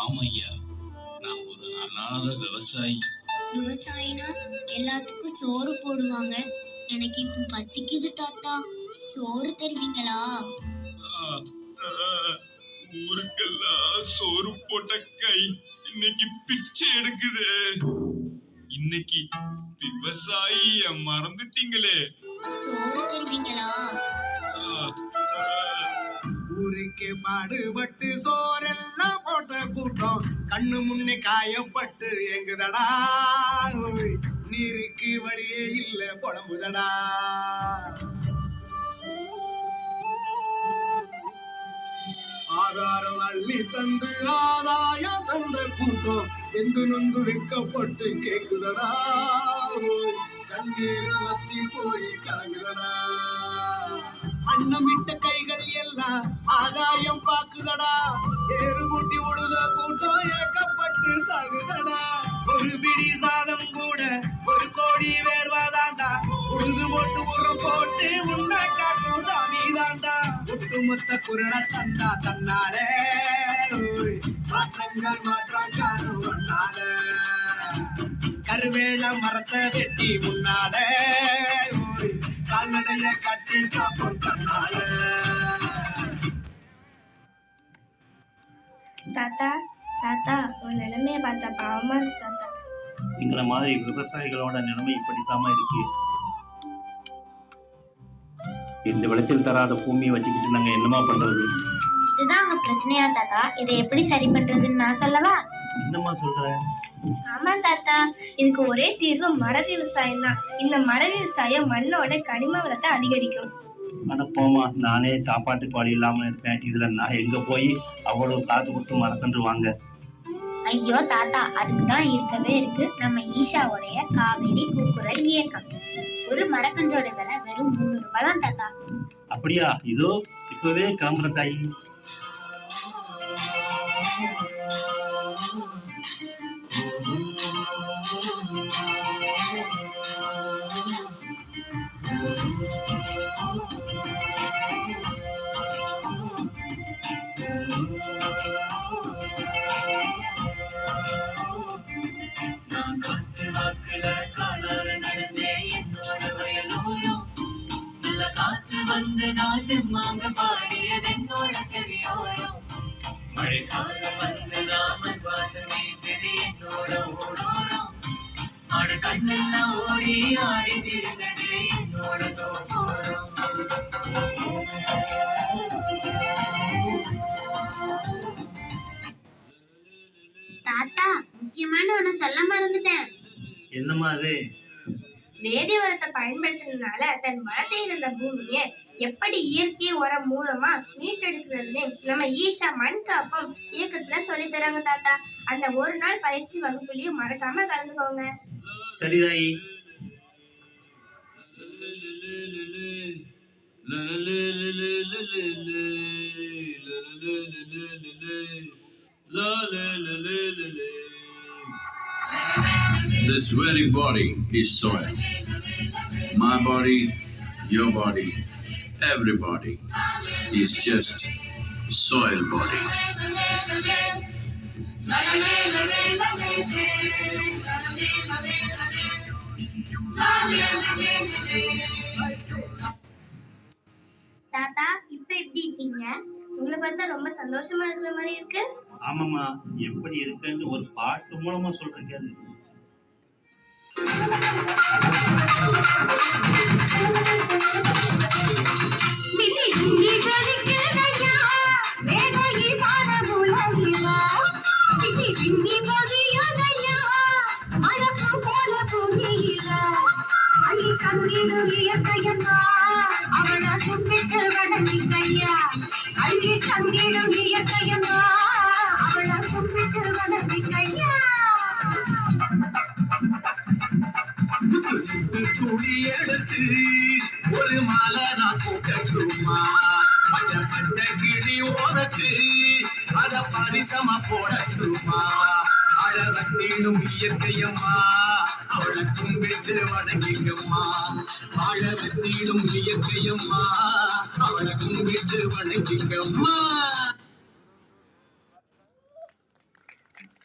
ஆமையா, நான் ஒரு அநாத விவசாயி. விவசாயினா எல்லாத்துக்கும் சோறு போடுவாங்க. எனக்கு இப்போ பசிக்குது தாத்தா, சோறு தருவீங்களா? ஊருக்கெல்லாம் சோறு போட்ட கை இன்னைக்கு பிச்சை எடுக்குது. இன்னைக்கு விவசாயிய மறந்துட்டீங்களே. சோறு தருவீங்களா? ஊருக்கே பாடுபட்டு சோரெல்லாம் போட்ட கூட்டம் கண்ணு முன்னே காயப்பட்டு எங்குதடா. நீருக்கு வழியே இல்ல புலம்புதடா. ஆதாரம் அள்ளி தந்து ஆதாயம் தந்த கூட்டம் எந்து நொந்து வைக்கப்பட்டு கேக்குதடா. கண்ணீர் வத்தி போய் கலங்குதடா. அன்னமிட்ட கைகள் எல்லாம் ஆதாயம் பாக்குதடா. ஏறு மூட்டி உழுத கூட்டம் ஏக்கப்பட்டு சாகுதடா. ஒரு பிடி சாதம் கூட ஒரு கோடி வேர்வாதாண்டா. உழுது போட்டு உரம் போட்டு உன்னை காட்டும் சாமி தாண்டா. ஒட்டுமொத்த குரலை தந்தா தன்னாலே மாற்றங்கள் மாற்றம் காணும் ஒன்னால. கருவேல மரத்தை வெட்டி முன்னாலே கால்நடைய கட்டி காப்போம் கண்ணால. தாத்தா தாத்தா, உன் நிலைமைய பார்த்தா பாவமா இருக்கு தாத்தா. எங்களை மாதிரி விவசாயிகளோட நிலைமை இப்படித்தாம இருக்கு. இந்த விளைச்சல் தராத பூமியை வச்சுக்கிட்டு நாங்க என்னமா பண்றது? இதுதான் உங்க பிரச்சனையா தாத்தா? இதை எப்படி சரி பண்றதுன்னு நான் சொல்லவா? என்னமா சொல்ற? ஆமா தாத்தா, இதுக்கு ஒரே தீர்வு மர விவசாயம் தான். இந்த மர விவசாயம் மண்ணோட கனிம வளத்தை அதிகரிக்கும். ஆனா போமா, நானே சாப்பாட்டுக்கு வழி இல்லாம இருக்கேன். இதுல நான் எங்க போய் அவ்வளவு காசு கொடுத்து மரக்கன்று வாங்க? ஐயோ தாத்தா, அதுக்குதான் இருக்கவே இருக்கு நம்ம ஈஷாவுடைய காவேரி கூக்குரல் இயக்கம். ஒரு மரக்கன்றோட விலை வெறும் 3 ரூபாய் தான் தாத்தா. அப்படியா? இதோ இப்பவே கிளம்புற தாயி. வந்து நாட்டு மாங்க பாடியது என்னோட செவியோரம். மழை சாரம் வந்து ராமன் வாசம் வீசுது என்னோட ஊரோரம். ஆடு கண்ணெல்லாம் ஓடி ஆடி திரிந்தது என்னோட தோட்டோரம். தாத்தா, முக்கியமான ஒண்ணு சொல்ல மறந்துட்டேன். என்னமா அது? வேதி உரத்தை பயன்படுத்தினால தன் வளத்தை இழந்த பூமியை எப்படி இயற்கை உரம் மூலமா மீட்டெடுக்கிறதுன்னு நம்ம ஈஷா மண் காப்போம் இயக்கத்துல சொல்லி தராங்க தாத்தா. அந்த ஒரு நாள் பயிற்சி வகுப்புலயும் மறக்காம கலந்துக்கோங்க. சரி தாயி. This very body is soil. My body, your body, everybody is just soil body. தாத்தா, இப்ப எப்படி இருக்கீங்க? உங்களை பார்த்தா ரொம்ப சந்தோஷமா இருக்கிற மாதிரி இருக்கு. ஆமாமா, எப்படி இருக்குன்னு ஒரு பாட்டு மூலமா சொல்றேன் கேளு. துணி எடுத்து ஒரு மாலை நான் போட்டுமா, பச்சை கிளி ஓரத்து அத பரிசமா போடட்டுமா. அழகத்திலும் இயற்கையம்மா அவளை கும்பிட்டு வணங்கிக்கம்மா. அழகத்திலும் இயற்கையம்மா அவளை கும்பிட்டு வணங்கிக்கம்மா.